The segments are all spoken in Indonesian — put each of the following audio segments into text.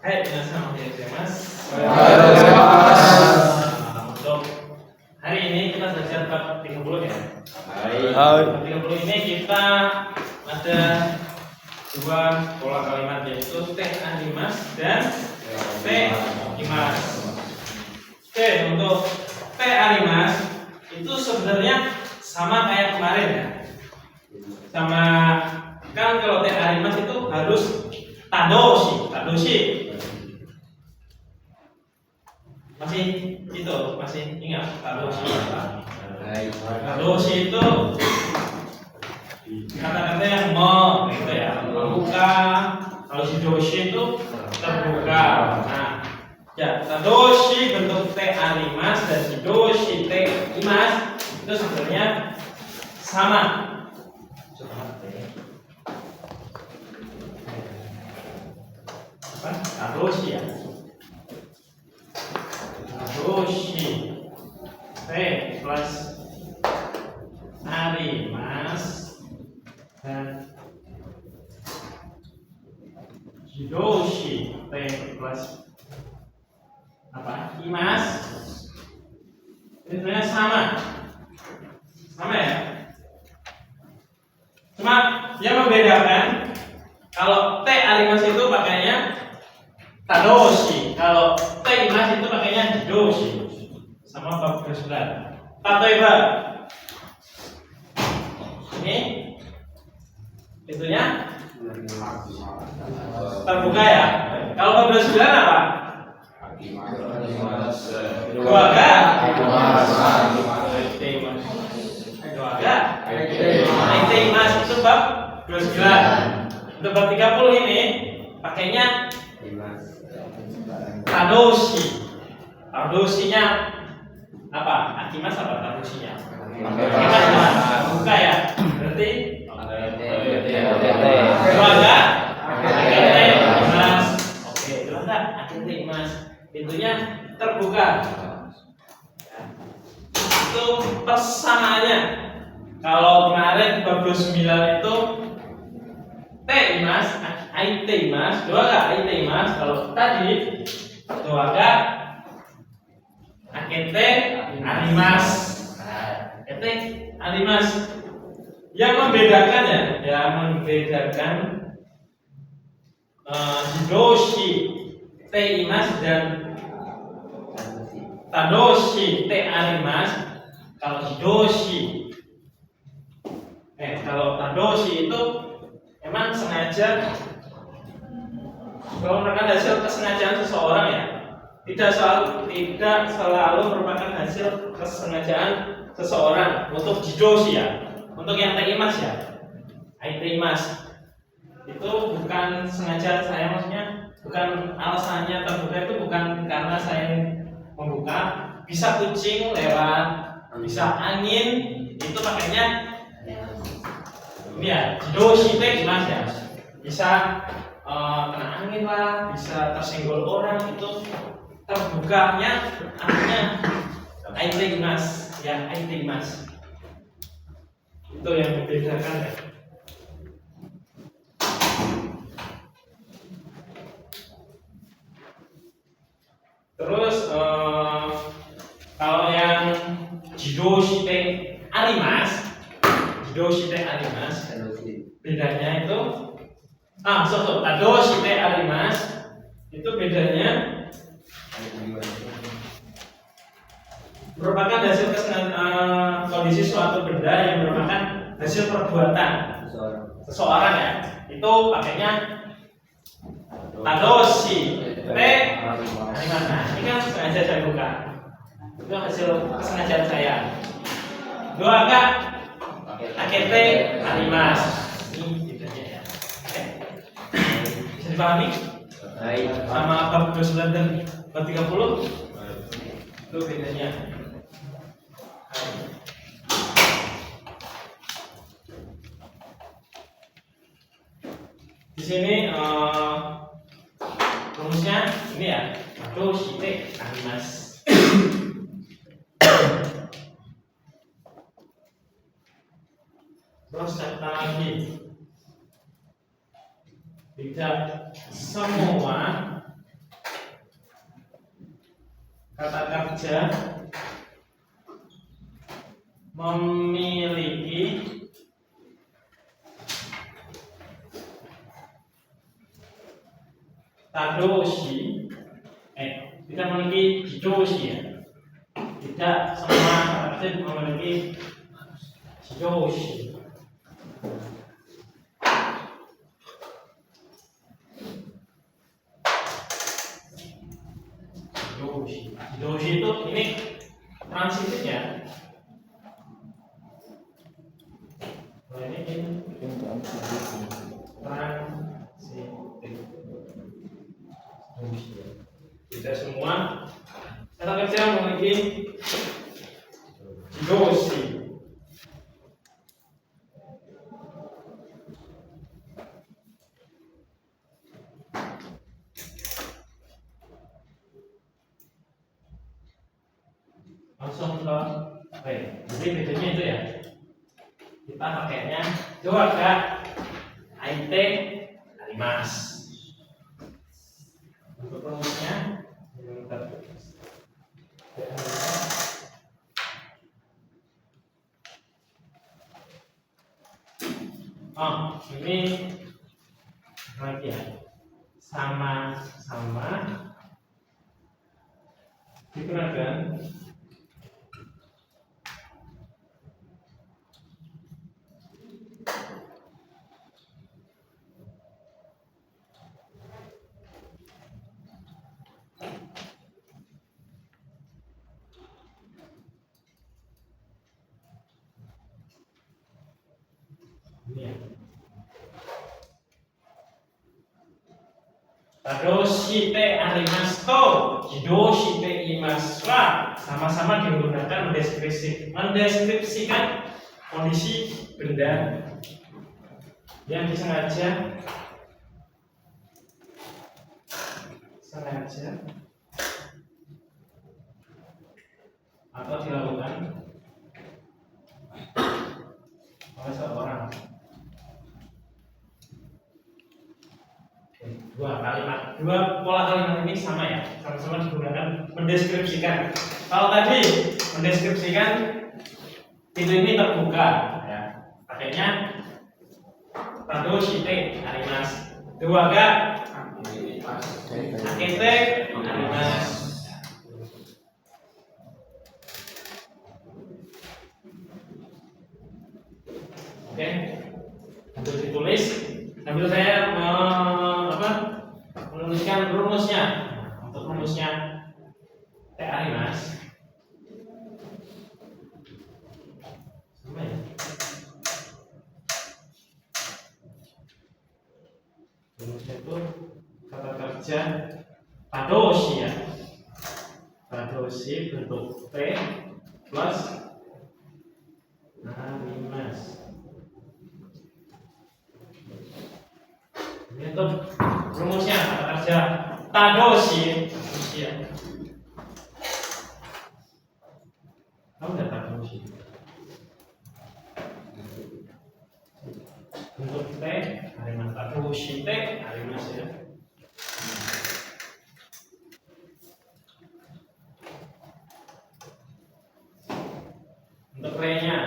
Hai,皆さんおはようございます。Untuk hari ini kita belajar bab 30 ya. Bab 30 ini kita ada dua pola kalimat, yaitu T animas dan T imas. Oke, untuk T animas itu sebenarnya sama kayak kemarin ya. Sama kan kalau T animas itu harus tadoshi. Masih ingat tadoshi apa? Tadoshi itu kata-kata yang gitu ya, membuka. Kalau shidoshi itu terbuka. Nah, ya tadoshi bentuk T animas dan shidoshi T imas itu sebenarnya sama. Tadoshi ya. Tadoshi T plus arimas dan shidoshi T plus apa? Imas. Ini sebenarnya sama ya. Cuma yang membedakan kalau T arimas itu pakainya tadoshi, kalau T imas itu pakainya shidoshi. Sama bab 29. Tatoeba. Ini itunya terbuka ya. Kalau bab 29 apa? Doaga. Aite imas itu bab 29. Untuk bab 30 ini pakainya tadoshi. Tadoshinya apa? Akimas apa tadoshinya? Akimas buka ya. Berarti keluarga akite imas. Oke, keluarga akite imas. Pintunya terbuka. Itu persamaannya. Kalau kemarin bab 29 itu T imas, aite imas, doaga aite imas. Kalau tadi doaga akete animas. Akete animas. Yang membedakan shidoshi T imas dan tadoshi T animas. Kalau shidoshi kalau tadoshi itu emang sengaja merupakan hasil kesengajaan seseorang ya. Tidak selalu merupakan hasil kesengajaan seseorang. Untuk shidoshi ya, untuk yang T imas ya, aite imas itu bukan sengaja saya, maksudnya bukan alasannya terbuka itu bukan karena saya membuka. Bisa kucing lewat, bisa angin, itu pakainya ini ya, shidoshi T imas ya. Bisa kena angin lah, bisa tersenggol orang, itu terbukanya artinya aite imas ya, aite imas. Itu yang membedakan ya. Terus kalau yang shidoshi T arimas, bedanya itu tadoshi T arimas itu bedanya merupakan hasil kondisi suatu benda yang merupakan hasil perbuatan seseorang ya. Itu pakainya tadoshi T arimas. Nah, ini kan sengaja saya buka. Itu hasil kesengajaan saya. Doaga akete animas. Ini bedanya ya. Bisa dipahami? Sama bab 29 dan bab 30 itu bedanya. Di sini rumusnya ini ya, tadoshi T animas. Terus kata lagi, tidak semua kata kerja memiliki tadoshi, tidak memiliki jidoshi ya. Tidak semua kata kerja memiliki jidoshi. Jidoshi itu ini transitif ya. Tidak semua kata kerja memiliki jidoshi. Langsung ke jadi bedanya itu ya. Kita pakainya coba kak aite arimasu. Untuk rumusnya ini lagi ya, sama-sama digunakan Tadoshite arimasu, jidoshite imasu sama-sama digunakan mendeskripsikan kondisi benda yang sengaja atau dilakukan oleh seorang. Dua pola kalimat ini sama ya, sama-sama digunakan mendeskripsikan. Kalau tadi mendeskripsikan pintu ini terbuka ya, pakainya tadoshite arimasu. Dua ga akete arimasu. Oke, untuk ditulis sambil saya menuliskan rumusnya. Untuk rumusnya te arimasu sama ya. Rumusnya itu kata kerja tadoshi ya. Tadoshi bentuk T plus arimasu. Ini untuk rumusnya kata kerja tadoshi ya. Kamu udah tadoshi. Bentuk T arimasu, tadoshi T arimasu ya. Untuk re-nya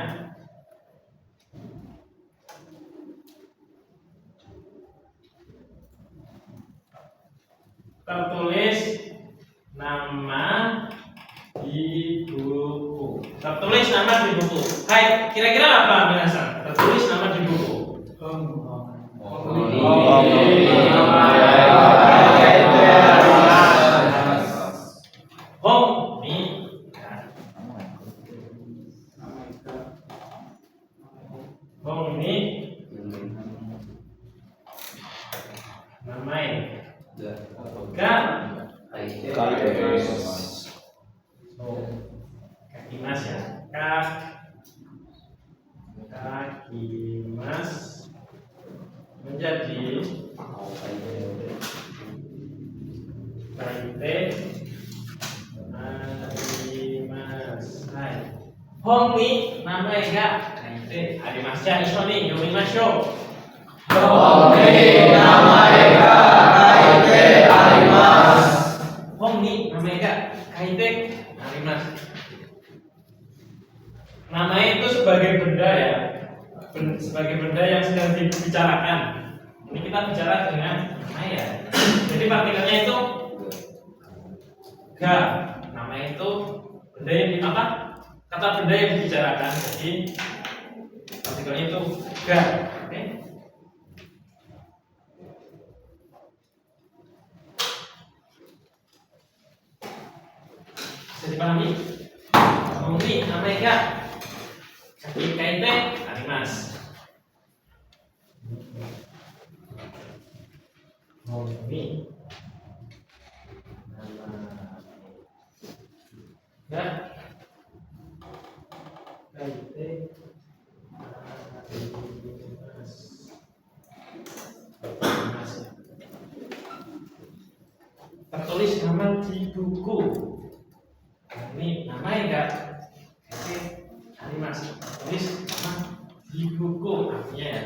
tertulis nama di buku. Tertulis nama di buku. Hai, kira-kira apa minasan? Tertulis nama di buku. Kakimas ya, kakimas menjadi kaite arimas. Hongi nama ga kaite arimas ya, isoni yomimasho. Hongi nama ga kaite arimas. Hongi nama ga kaite Namanya itu sebagai benda ya, sebagai benda yang sedang dibicarakan. Ini kita bicara dengan maya. Jadi partikelnya itu ga. Namanya itu benda yang apa? Kata benda yang dibicarakan. Jadi partikelnya itu ga. Oke. Bisa dipahami? Ini namanya ga. Jadi KIT animas. Ini ya KIT tertulis nama di buku. Ini namanya enggak KIT animas. Tulis nama di buku artinya ya.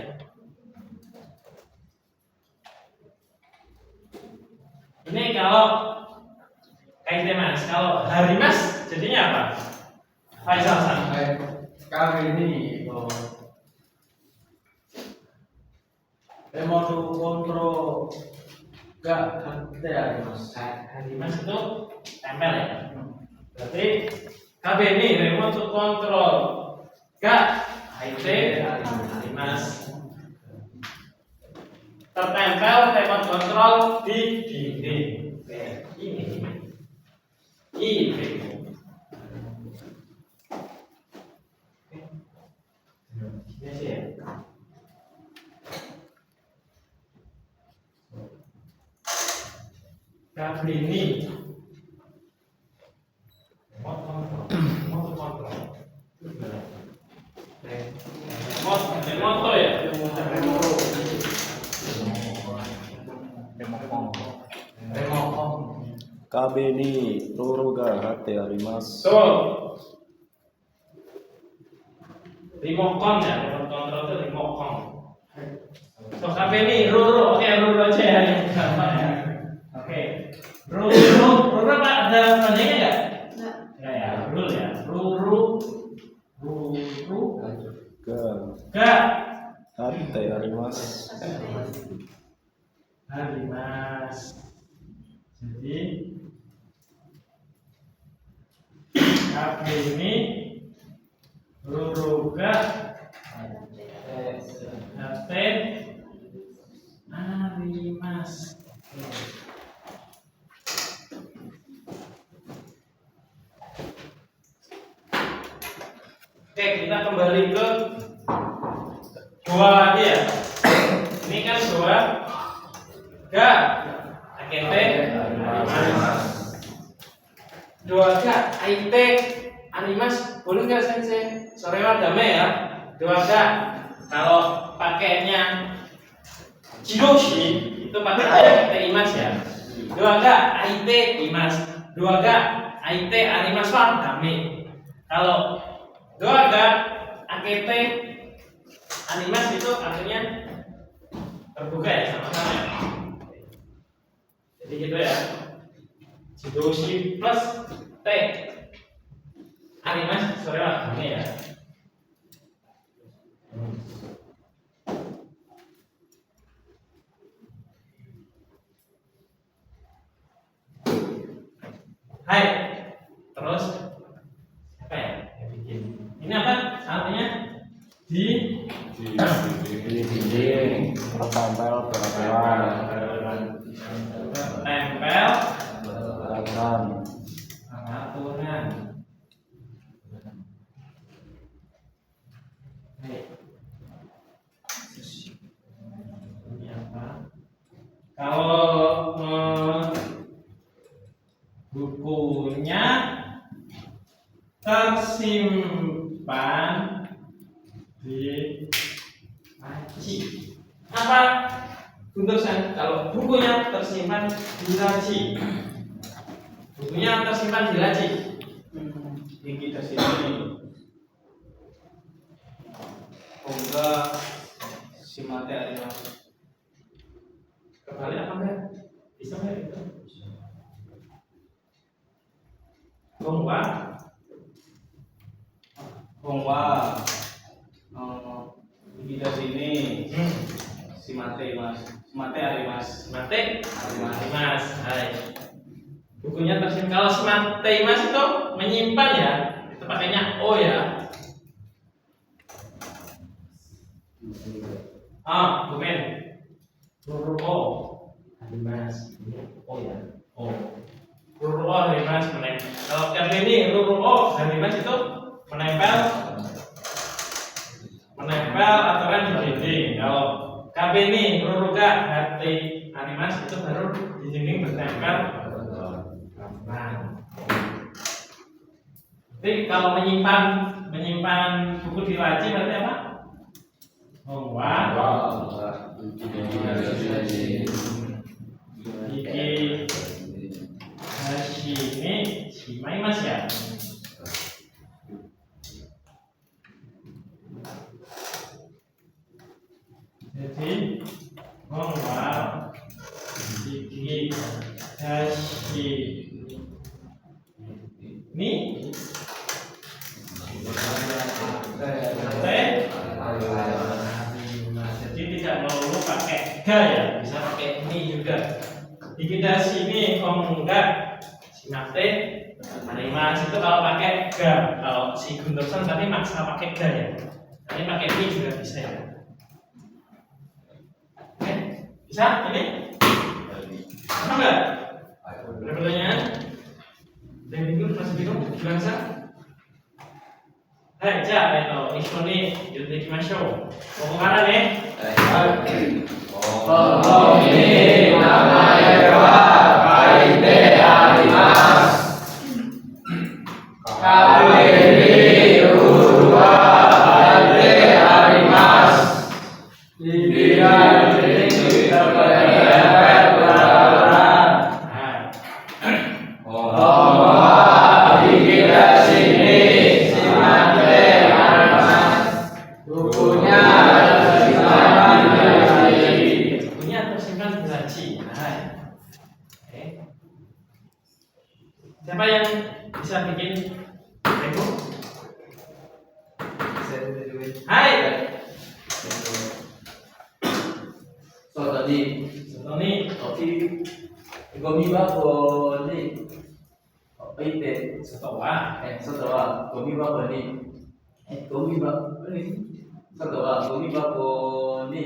Ini kalau KIT mas, kalau hari mas jadinya apa? Faisal San. Kami ini remote control gak ada ya mas. Hari mas itu tempel ya. Berarti KB ini remote control gak HIT hari mas. Tertempel remote control di dinding. Ini sih ya. Kabel ini remote control. Remote ya. KB ni loro ga hate arimasu. So, remote ya, remote control itu remote. So, KB ini ruru, oke ruru aja ya, yang gampang ya. Oke, ruru apa ada tandanya nggak? Nggak ya, ruru ya, ruru, Ga nggak. hate arimasu. Hari mas. Jadi KB ini ruruga hate arimas. Oke, kita kembali ke dua lagi ya. Ini kan dua ga AKT animas. Dua ga IT animas boleh nggak sensei? Sorewa damai ya. Dua ga kalau pakainya Jiroshi itu pakai AKT animas ya. Dua ga IT animas. Dua ga IT animas war damai. Kalau dua ga AKT animas itu artinya terbuka ya, sama-sama ya. Jadi gitu ya. Jidoshi plus T animas sore lah ini ya. Hai. Terus apa ya yang bikin? Ini apa artinya? Di Dinding tertempel peraturan tempel peraturan pengaturan. Ini apa? Kalau bukunya tersimpan di laci. Apa untusan kalau bukunya tersimpan di laci? Bukunya tersimpan di laci. Ini kita sini. Enggak si materi masuk. Kembali apa enggak? Bisa enggak itu? Bahwa Kongwa kita sini si mate mas mate arimas Mate Arimas. Hai. Bukunya tersimpan. Kalau semate mas itu menyimpan ya, itu pakainya O ya. Bukan. Huruf O. Arimas. O ya. O. Huruf O Arimas menempel. Kalau kali ini huruf O Arimas itu menempel aturan di dinding. Kalau KB ini huruf K hati Arimas itu baru di dinding bertempel. Nah, jadi kalau menyimpan buku di laci berarti apa? Iki Hashimi Shimai mas ya. Jadi Iki Hashimi jadi tidak melulu pakai ga ya, bisa pakai ini juga. Dikita sini enggak si mate Arimas itu kalau pakai ga. Kalau si Gunderson tadi maksa pakai ga ya. Tapi pakai ini juga bisa ya. Oke, bisa ini? Bisa enggak? Ada pertanyaan? Dan bingung masih bingung? Bangsa? Hai,じゃあ、一緒に言っていきましょう。ここからね。ここに名前は書いてあります。壁にルールは書いてあります。リアルにmenempel peraturan. Ngomong di sini si mate Arimas. Bukunya tersimpan di laci. Nah, oke. Siapa yang bisa bikin Lego? Hai. So tadi Tony. gomi bako ni ite Setelah. soto wa gomi bako ni gomi bako ni soto wa gomi bako ni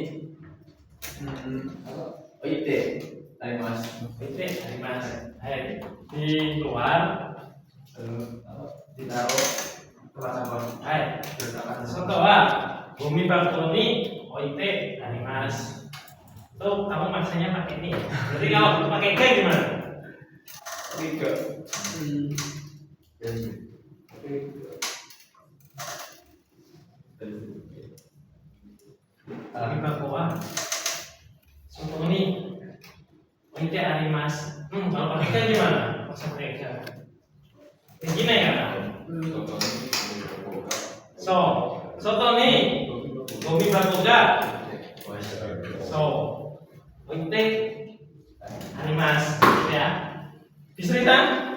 ite arimasu. Itu Arimas. Hai. Di luar Ditaruh tempat sampah. Hai. Bersama Setelah bumi bakoni oite Arimas. Tuh kamu maksanya pakai ini. Jadi kalau pakai kayak gimana? tiga. Bumi bakoa. Contoh ini oite Arimas. Kalau pakai kayak gimana? Masa pakai kayak gini ya kan? Soto nih bumi bakoga. Oite Arimas ya. Diseritan?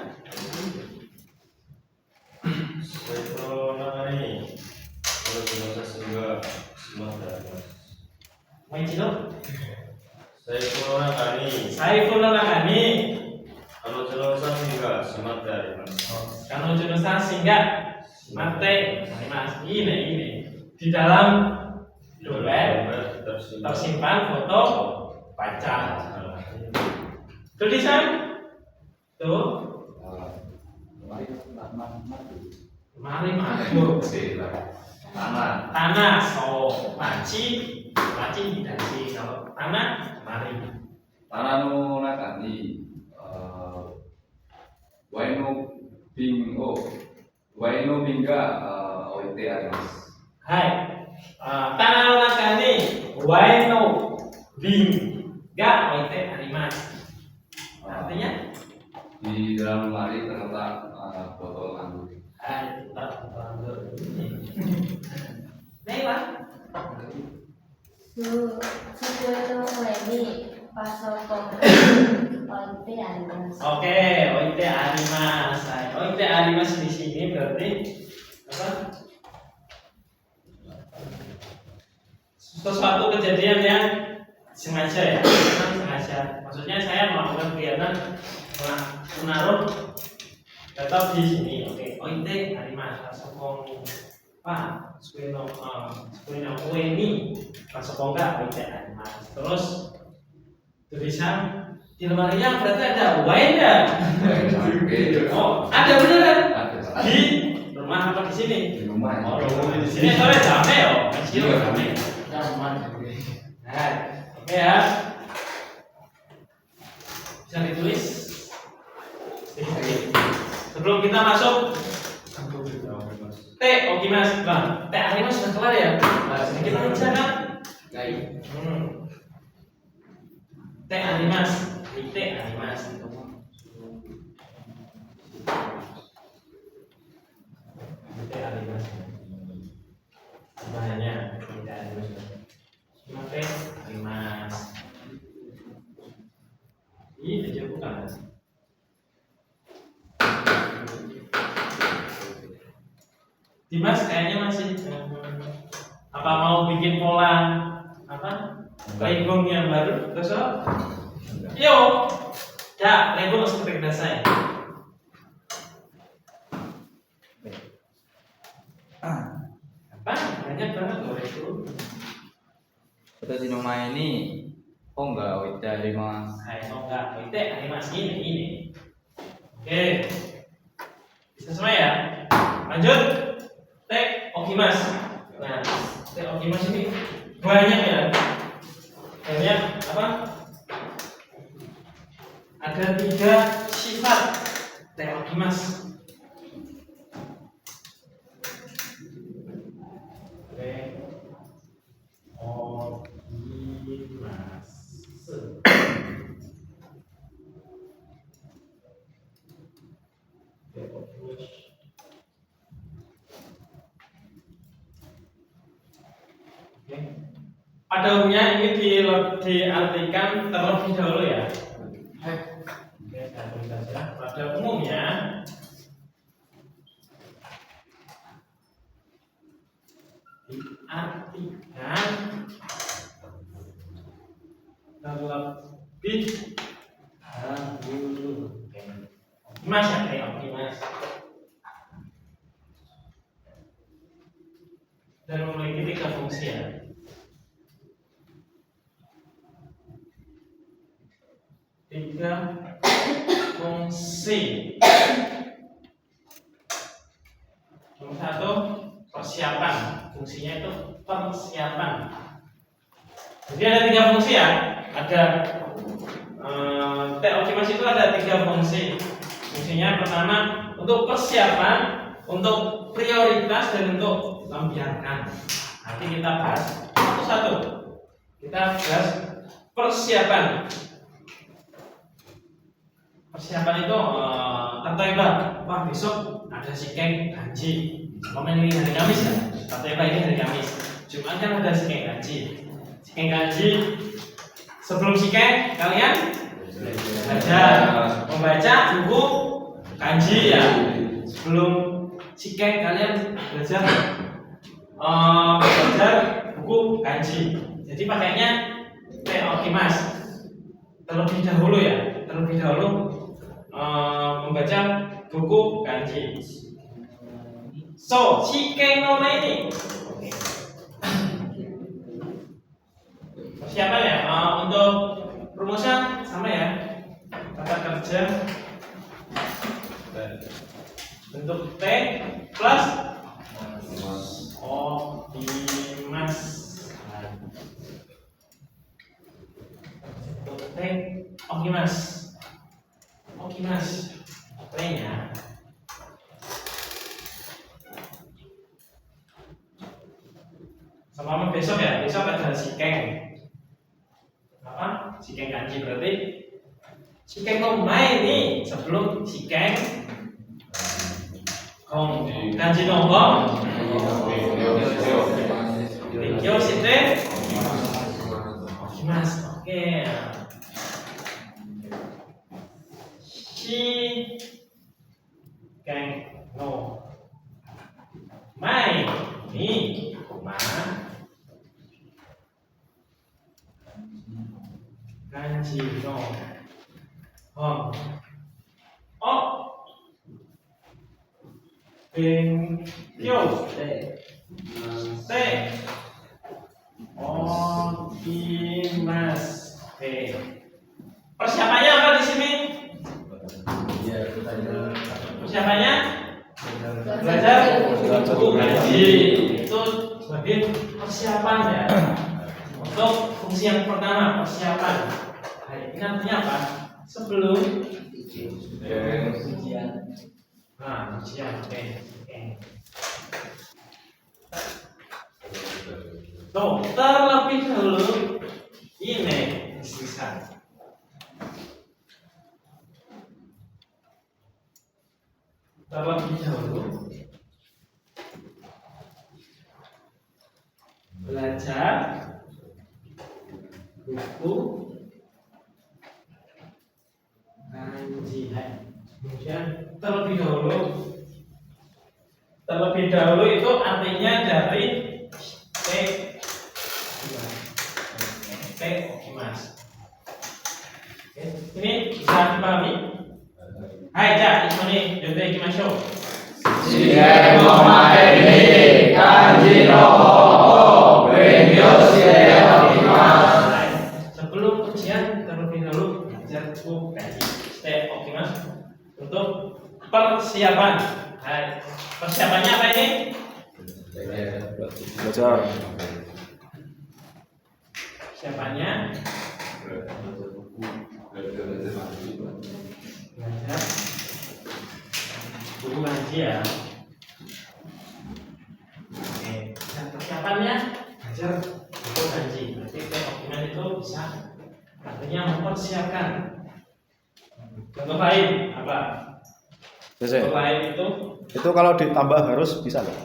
Main cilo? Saiful Nagani. Kalau jurusan singgah mate Arimas ini di dalam dompet tersimpan foto pacar. Tulisan tuh mari madu tanah laci dasi. Kalau tanah mari Tanah no naka ni waino binga oite arimasu. hai tanah naka ni waino bing ga oite Arimas. Artinya Di dalam lemari terletak botol anggur. Nela Oke, oite Arimas. Oite Arimas di sini berarti apa? sesuatu kejadian yang sengaja ya, sengaja. Maksudnya saya melakukan kegiatan menaruh laptop di sini. Oke, ointe arimasu. Sokong Pak, sueno ini masuk enggak ointe arimasu. Terus tulisan di lemarinya berarti ada wainnya. Oh, ada beneran di rumah apa di sini? Di rumah. Oh, di sini soalnya jame yo, kecil jame. Zaman. Nah, oke ya. Bisa ditulis. Sebelum kita masuk T, oke mas, bang. T hari mas sudah kelar ya? Nah, sedikit aja kan? T hari mas, T hari mas. T hari mas. Sebenarnya T hari mas. Cuma T hari mas. Ini aja bukan. Dimas kayaknya masih apa mau bikin pola apa legong yang baru terus yo ya legong seperti saya apa banyak banget loh itu Kita di rumah ini, oh enggak, Wita 5. oh enggak itu animasi ini oke bisa semua ya lanjut Tek Okimas. Nah, Tek Okimas ini banyak ya. Banyak apa? Ada 3 sifat Tek Okimas. Tek Okimas. Tek Okimas. Pada umumnya ini diartikan terlebih dahulu ya. Oke, saya tulis saja. Pada umumnya diartikan terlebih dahulu. Mas ya, kayak Mas. Dan memiliki 3 fungsi ya. Tiga fungsi. Nomor 1 persiapan. Fungsinya itu persiapan. Jadi ada 3 fungsi ya. Ada T-Okimas itu ada 3 fungsi. Fungsinya pertama untuk persiapan, untuk prioritas dan untuk membiarkan. Nanti kita bahas satu-satu. Kita bahas persiapan. Persiapan itu tertembak. Wah besok ada sikeng ganji. Momen ini hari Kamis ya. Tertembak ini hari Kamis. Jumat kan ada sikeng ganji. Sikeng ganji. Sebelum sikeng kalian belajar membaca buku kanji ya. Sebelum sikeng kalian belajar buku kanji. Jadi pakainya T-Okimas terlebih dahulu ya. Terlebih dahulu membaca buku kanji. So, sikeng no ini. Persiapan ya. Untuk rumusan sama ya. Kata kerja bentuk T plus Okimas. Bentuk T Okimas. Okimas. T-nya sama besok ya. Besok ada sikeng. Apa? Sikeng kanji berarti sikeng komai ini sebelum sikeng kanji nongkong Rikyo site Okimas. Oke. Sikeng no mai ni koma kanji no hong oh benkyo te okimasu. Oke. Persiapannya apa di sini? Persiapannya belajar buku kanji. Itu sebagai persiapan ya. Untuk fungsi yang pertama, persiapan. Nah, ini artinya apa? Sebelum ujian. Nah, ujian. Oke. Tuh, terlebih dahulu ini sisa. Terlebih dahulu belajar buku kanji. Kemudian terlebih dahulu itu artinya dari okimasu. Ini bisa dipahami? Hai, ja, ini yonde ikimashou. Shigen no mae ni kanji no hon benkyou shite okimasu. Sebelum ujian terlebih dahulu belajar buku kanji shite okimasu untuk persiapan. Hai, persiapannya apa ini? Belajar. Persiapannya belajar buku kanji ya. Oke, dan persiapannya belajar buku kanji. Berarti dokumen itu bisa artinya mempersiapkan. Contoh lain apa? Contoh lain Itu kalau ditambah harus bisa nggak?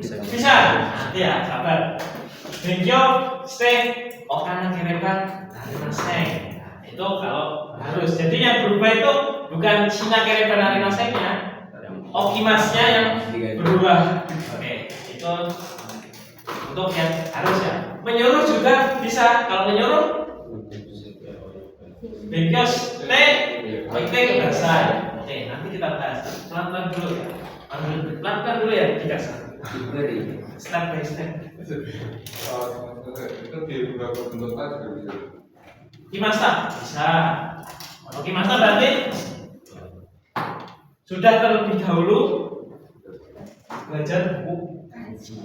Bisa. Nanti ya, sabar. Benkyo shite okana kereban narimasen. Itu kalau harus. Jadi yang berubah itu bukan shina kereban narimasen-nya, okimasnya yang berubah. Oke, itu untuk yang harus ya. Menyuruh juga bisa. Kalau menyuruh benkyo shite oite kudasai. Oke, nanti kita bahas pelan-pelan dulu ya. Pelan-pelan dulu ya, tidak salah. Step by step. Itu di beberapa bentuk juga bisa. Kimasa bisa. Kalau kimasa berarti sudah terlebih dahulu belajar buku kanji.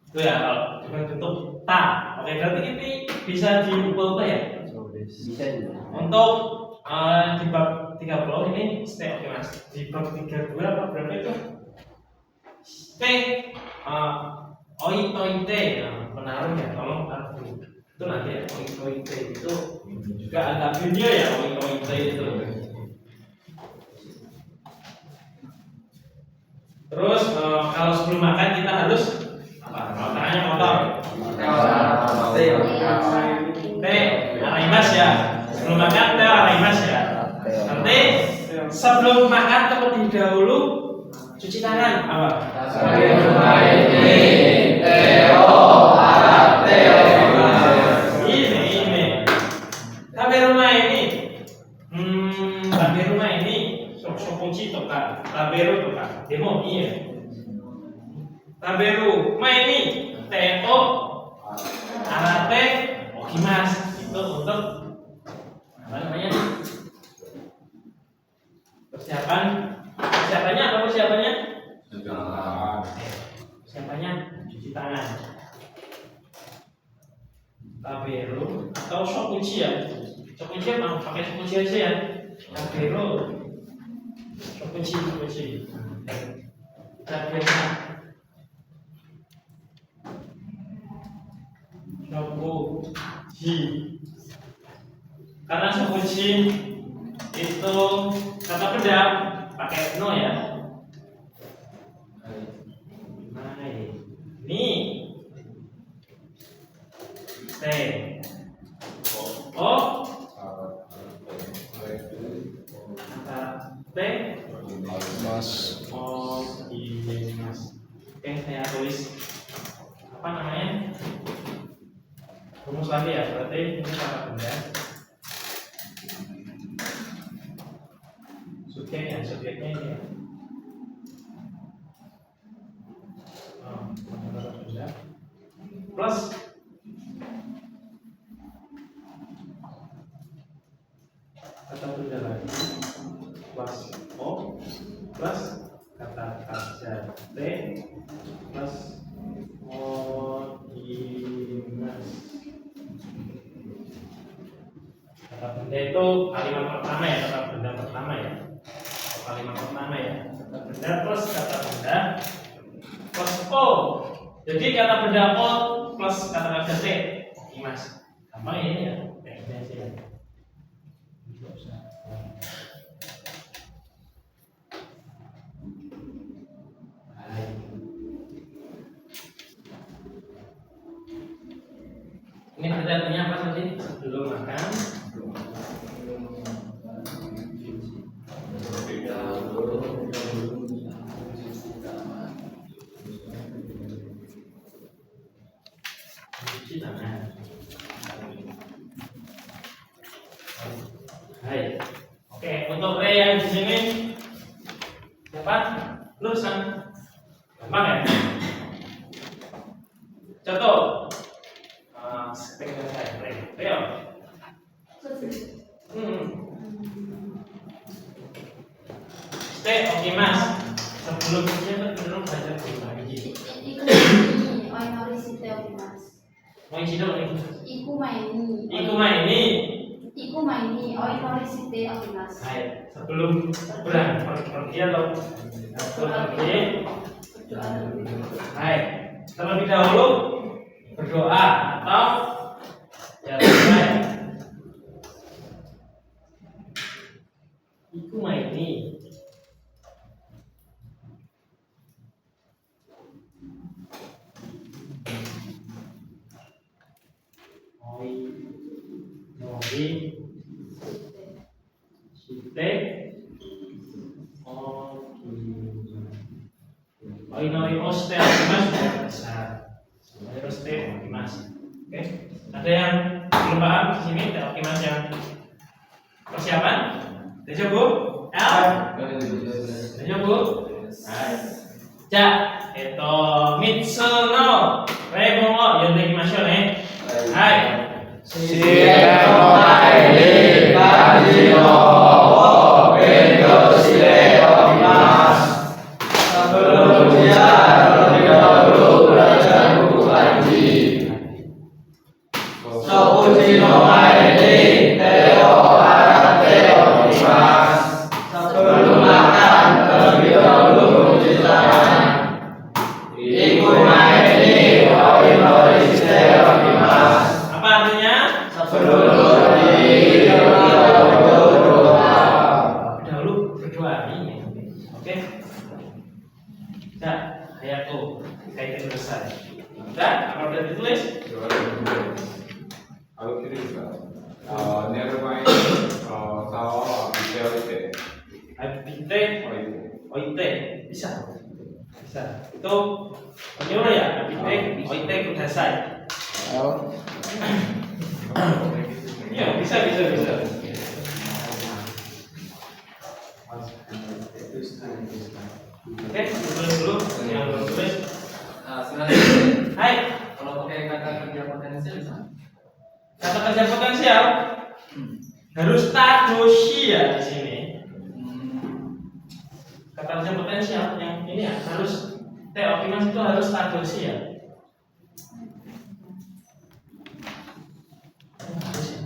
Itu ya kalau dengan bentuk ta. Oke, berarti ini bisa diubah ya. Bisa juga. Untuk di bab 30 ini stay oke mas. Di bab 32 apa berapa itu? Stay oitoite penaruh ya, tolong taruh itu nanti ya. Oitoite itu juga agak beda ya, oitoite itu. Terus kalau sebelum makan kita harus apa? Makanannya kotor. Teh araimas ya. Sebelum makan teh araimas ya. Nanti sebelum makan terlebih dahulu cuci tangan apa? Ini. Tabe rumah ini sokunci toka, taberu toka, demo iya. Taberu rumah ini teo, arate, okimas itu untuk apa namanya? Persiapannya apa persiapannya? Persiapannya cuci tangan. Taberu atau sokunci ya. Sokunci mau pakai sokunci aja ya. Taberu. Sokunci. Taberu. Sokunci. Karena sokunci itu kata benda pakai no ya. Nih. Teh. Oh. Kata teh. Mas. Oh, iya mas. Oke, saya tulis apa namanya? Rumus lagi ya. Berarti ini kata benda. subjeknya ini ya. Kata benda plus kata benda lagi plus O plus kata kerja T plus Odimas. Kata benda itu kalimat pertama ya, kata benda pertama ya. Kalimat pertama ya, kata benda plus kata benda plus O. Jadi kata benda O plus kata kerja T. Odimas. Gampang ini ya, teknisnya sih ya. Ini artinya apa tadi? Sebelum makan. Cuci tangan. Hai. Oke, untuk re yang di sini dapat lulusan. Gampang ya? Contoh. Seperti saya, Leo. Stay, oke mas. Sebelumnya belum baca berita gitu. Mau isi dong nih. Iku maini. Oi norisite okimas. Hai, sebelum pergi atau pergi. Hai, terlebih dahulu berdoa atau ya baik. Iku maini. Oi nori site oi nori oste mas besar. Terus Okimas. Oke. Ada yang belum paham di sini? Okimas yang persiapan? Dejo Bu? Dejo Bu? Ja, eto mitsuno rebongo yonde ikimashou ne. Hai. Apa artinya? Dahulu berdoa ini. Oke. Nah, ayat tuh kaitan besar. Udah, apa udah ditulis? Kalau kiri bisa. Nearby, sao bisa itu. Abite, oite, bisa. Bisa. Itu menyuruh ya, abite, oite kudasai. Iya, bisa. Oke, tulis dulu yang belum tulis. Sebenarnya Hai, kalau pakai kata kerja potensial bisa. kata kerja potensial harus tadoshi ya di sini. Kata kerja potensial yang ini ya harus Okimas itu harus tadoshi ya. Harus ya.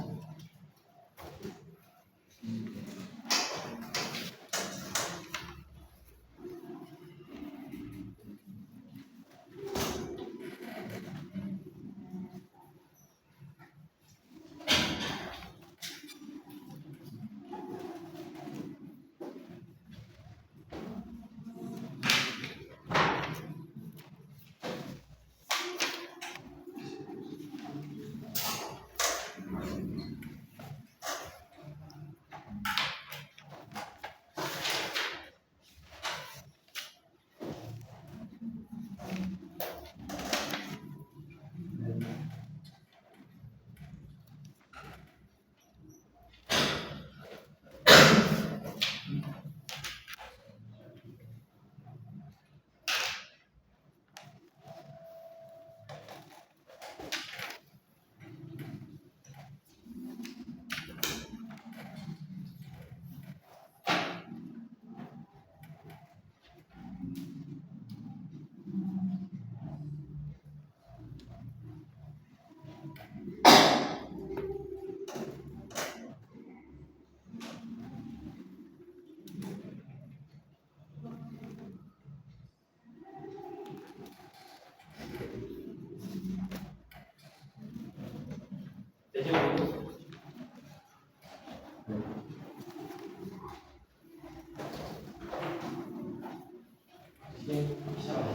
Bisa lah.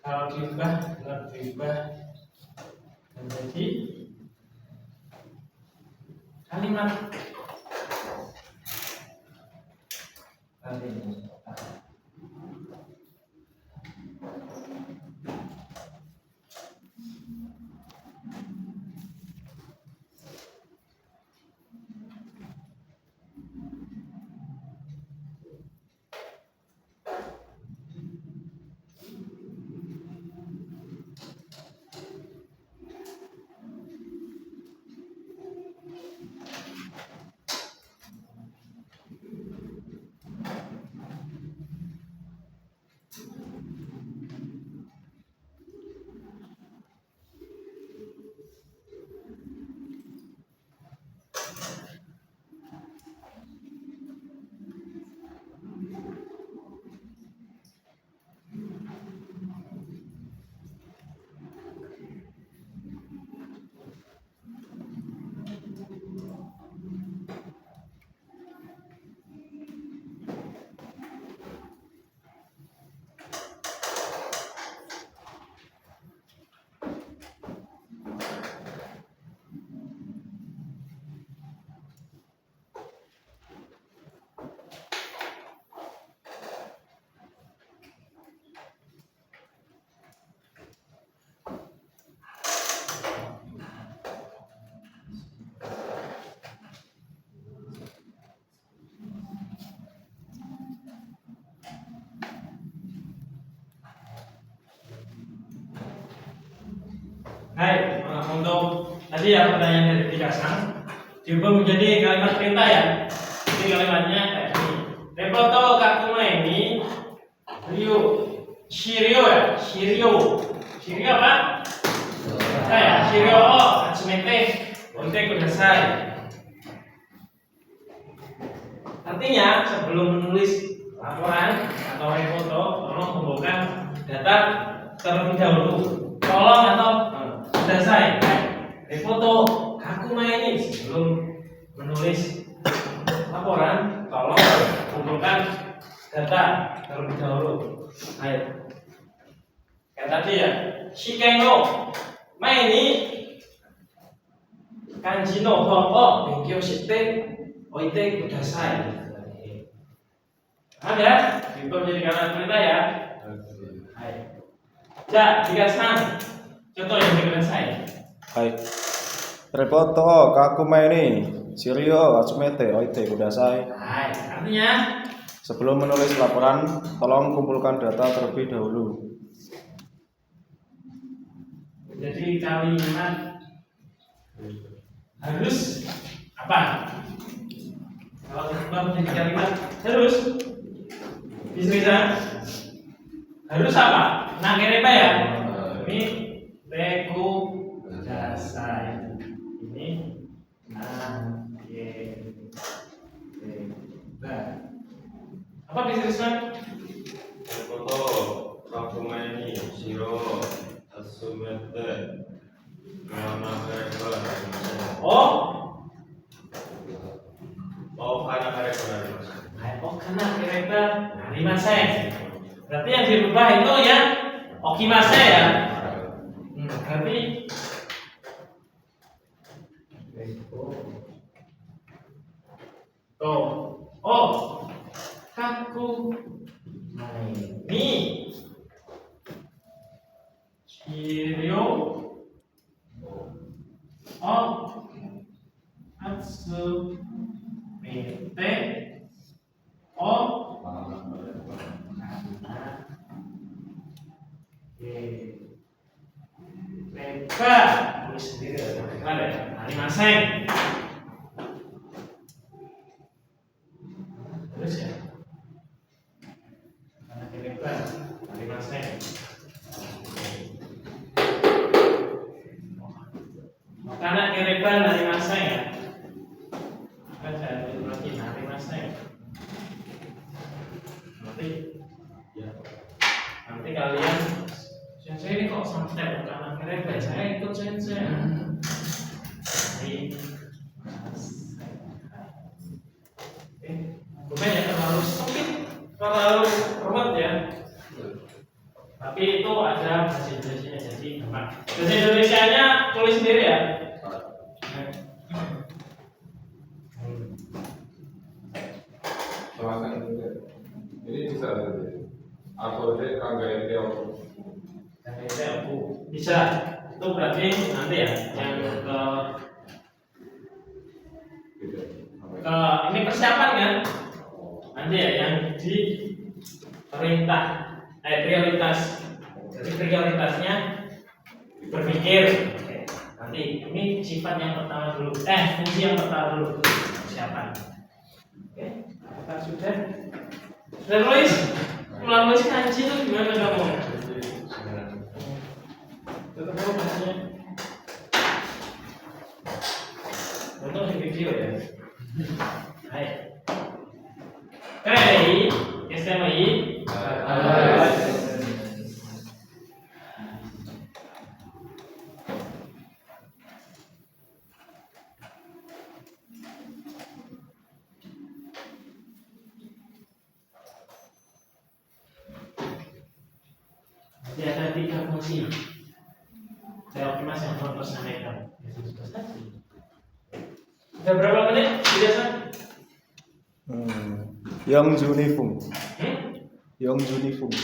Kalau diubah menjadi kalimat Hai, untuk tadi ya pertanyaan dari Tika Sang diubah menjadi kalimat perintah ya. Jadi kalimatnya kayak ini. Repoto kakuma ini Shirio ya, Shirio apa? Ya, Shirio atsumete onte kudasai. Artinya sebelum menulis laporan atau repoto, tolong kumpulkan data terlebih dahulu. Tolong atau kudasai. Repoto kakuma ini sebelum menulis laporan, tolong kumpulkan data terlebih dahulu. Ayo. Kayak tadi ya, Shikengo ini kanji no hongo benkyou shite oite kudasai. Ada, diubah menjadi kalimat perintah ya. Ayo. Ja, Tika-san, contoh yang diberikan saya. Hai. Repoto kakuma ini Shirio atsumete oite kudasai. Hai, artinya Sebelum menulis laporan, tolong kumpulkan data terlebih dahulu. jadi kalimat harus apa? Kalau diubah menjadi kalimat harus bisa harus apa? Nah, kira apa ya? Ini teku dasai. Ini apa dituliskan? Repoto kakuma ini Shiro atsumete nama mereka Oh, karena mereka karena kira-kira narimasen. Berarti yang dirubah itu ya okimase ya. Berarti kaku ni Shirio atsumete mereka tulis sendiri ada animaseng terus ya karena mereka animaseng karena kereban animaseng ya kan saya saya ikut sensei. Bukan ya terlalu sempit, terlalu ruwet ya. Tapi itu ada bahasa Indonesia jadi gampang. Bahasa Indonesianya tulis sendiri ya. Ini bisa atau dia kagak itu aku bisa. Itu berarti nanti ya yang ke ini persiapan kan? Nanti ya yang di prioritas. Jadi prioritasnya berpikir. Oke. Nanti ini sifat yang pertama dulu. Fungsi yang pertama dulu persiapan. Oke. Apakah sudah nulis? Menulis kanji itu gimana kamu? Tetap kamu bahasanya. Untung di video ya. Hai. Hey, SMI. Jadi ada 3 fungsi. Saya optimas yang mempersanakan. Sudah berapa menit? Biasa? Yang Junifung. Yang Junifung.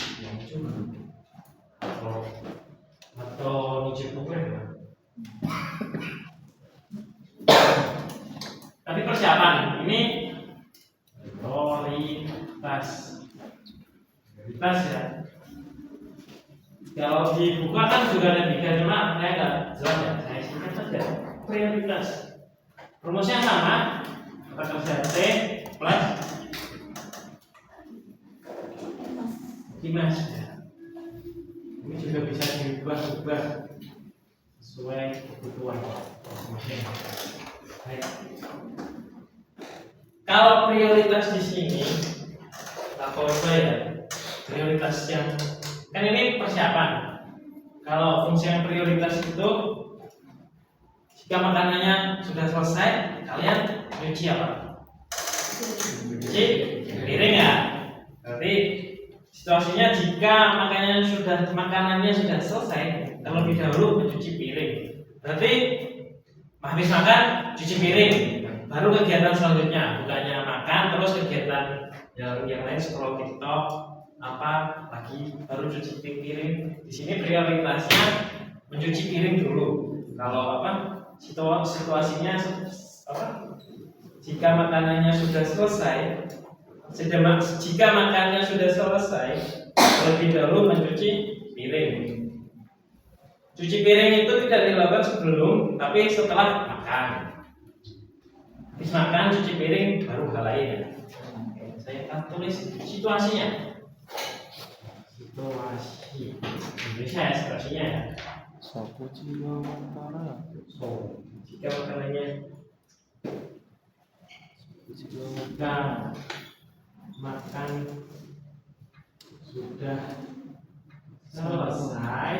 Atau Niji Program. Tapi persiapan ini prioritas ya. Kalau dibuka kan juga ada 3, cuma saya nggak jelas ya. Saya singkat saja. Prioritas. Rumusnya sama. Kata kerja T plus Dimas ya. Ini juga bisa diubah-ubah sesuai kebutuhan masing-masing. Baik. Kalau prioritas di sini, apa ya? Prioritas yang kan ini persiapan. Kalau fungsi yang prioritas itu, jika makanannya sudah selesai, kalian nyuci apa? Cuci piring ya. Berarti situasinya jika makanannya sudah selesai, terlebih dahulu mencuci piring. Berarti habis makan cuci piring, baru kegiatan selanjutnya. Bukannya makan terus kegiatan yang lain scroll TikTok apa lagi baru cuci piring. Di sini prioritasnya mencuci piring dulu. Kalau situasinya jika makanannya sudah selesai, jika makanannya sudah selesai, terlebih dahulu mencuci piring. Cuci piring itu tidak dilakukan sebelum, tapi setelah makan. Habis makan cuci piring baru hal lain. Oke, saya akan tulis situasinya. Situasi Indonesia ya, situasinya ya. Sapu jiwa antara. Jika makanannya makan sudah selesai,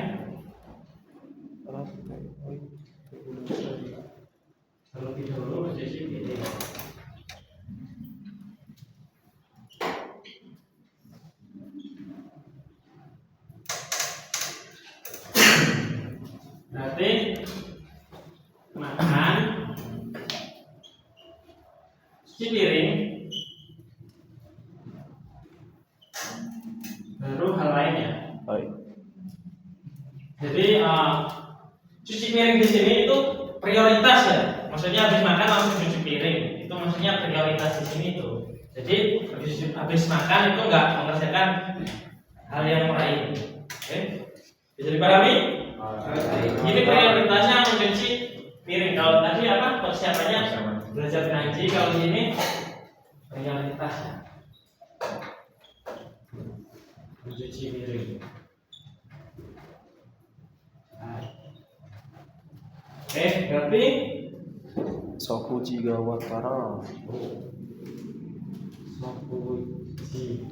terlebih dahulu mencuci piring. Berarti makan, cuci piring, baru hal lainnya. Baik. Jadi cuci piring di sini itu prioritas ya. Maksudnya habis makan langsung cuci piring. Itu maksudnya prioritas di sini itu. Jadi habis makan itu enggak mengerjakan hal yang lain. Oke? Bisa dipahami? Ini prioritasnya mencuci piring. Kalau tadi apa persiapannya belajar kanji, kalau ini prioritasnya mencuci piring. Oke, berarti Soku jiga watara. Sokuji.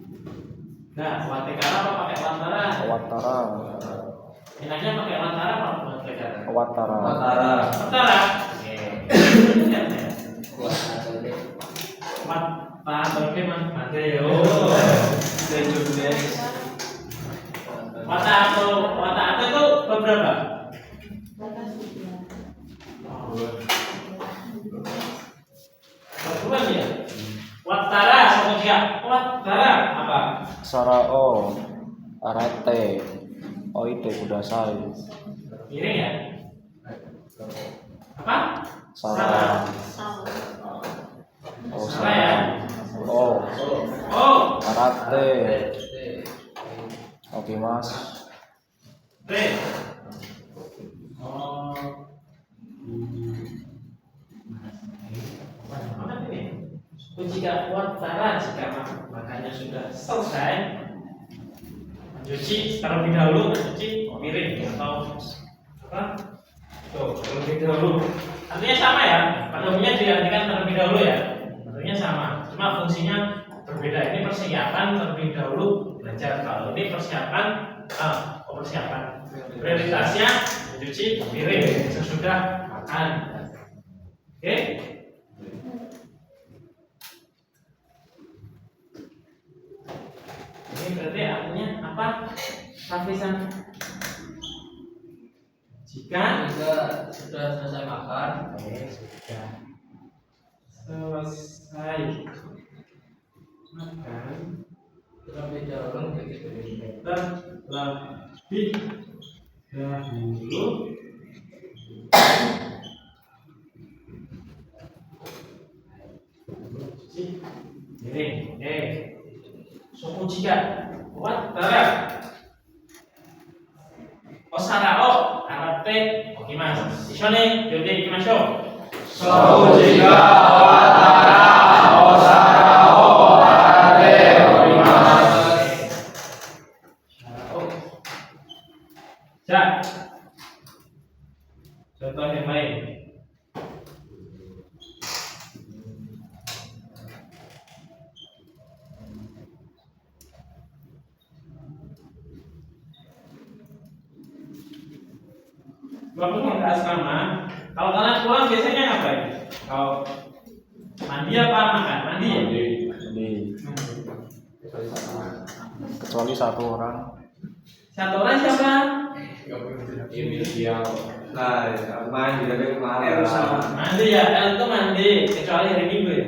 Nah, watekara apa pakai watara? Watara. Enaknya pakai watara apa Watara. Watara. Watara. Oke. Watara memang ada yo. Watara itu beberapa? Berapa ya? Watara sama dia. Watara apa? Sarao. Arate. Oite kudasai. Miring ya? Apa? Sara. Oh, Salah ya? Oh, Oh, arate. Oke mas. B. Oh. Mana ini? Jika watara jika makanya sudah selesai mencuci terlebih dahulu, mencuci piring atau apa? Tuh, terlebih dahulu. Artinya sama ya. Pada umumnya diartikan terlebih dahulu ya. Artinya sama. Cuma fungsinya berbeda. Ini persiapan terlebih dahulu belajar. Kalau ini persiapan prioritasnya mencuci piring sesudah makan. Oke? Ini berarti artinya apa? Lapisan jika sudah selesai makan. sudah selesai makan Terlebih dahulu terlebih dahulu cuci piring. Suku jika watara osarao arate okimasu. Ishone yode ikimashou. Soujika watara osarao arate okimasu. Ya. Contoh yang lain. Waktu mau ke asrama, kalau kalian pulang biasanya ngapain? Kalau mandi apa makan? Mandi ya? Jadi kecuali satu orang. Satu orang siapa? Nah, mandi dari kemarin. Mandi ya, El itu mandi kecuali hari Minggu ya.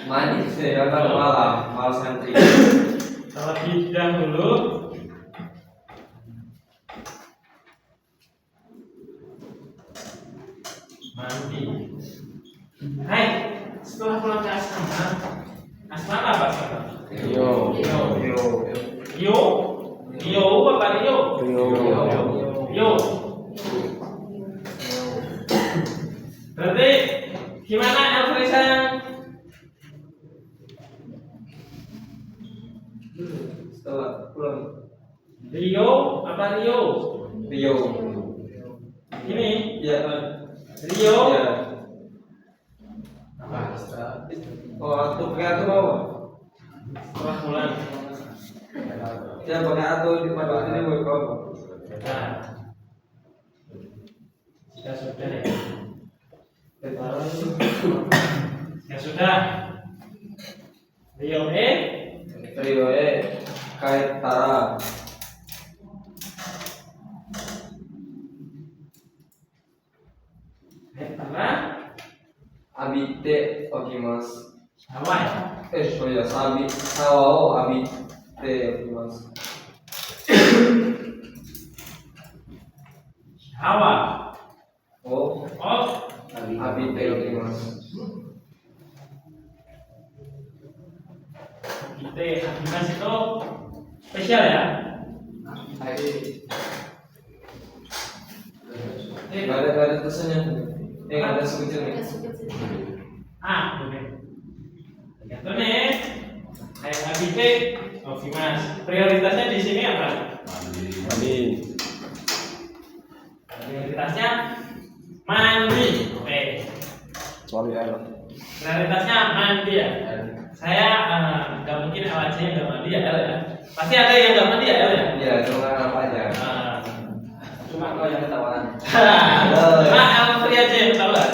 Mandi sih, kalau malam, malam santri. Terlebih dahulu mandi. Hai, setelah pulang ke asrama, asrama apa asrama? Yo. Rio apa Rio? Rio. Berarti gimana Elfrisan? Setelah pulang. Rio apa Rio? Rio. Ini Ya. Rio. Ya. Oh, aku pakai atu mau. Setelah pulang. Ya pakai atu di pada ini buat kau. Nah, jika sudah ya. Ya sudah. Rio Rio kait tara. Karena Abite okimasu. apa ya? Soya sabi sawao abite okimasu. Hawa. Oh, abite okimasu. Kita Abimas itu spesial ya. Gak ada tulisannya. Nggak ada sebutnya nih. Boleh. Itu nih. Kayak Abite, Abimas. Prioritasnya di sini apa? Mandi. Prioritasnya mandi. Oke. Kecuali L. Prioritasnya mandi ya. Saya nggak mungkin L aja yang nggak mandi ya L ya. Pasti ada yang nggak mandi ya L ya. Iya, cuma apa aja. Cuma kau yang ketahuan. Mak, Alfri aja yang ketahuan.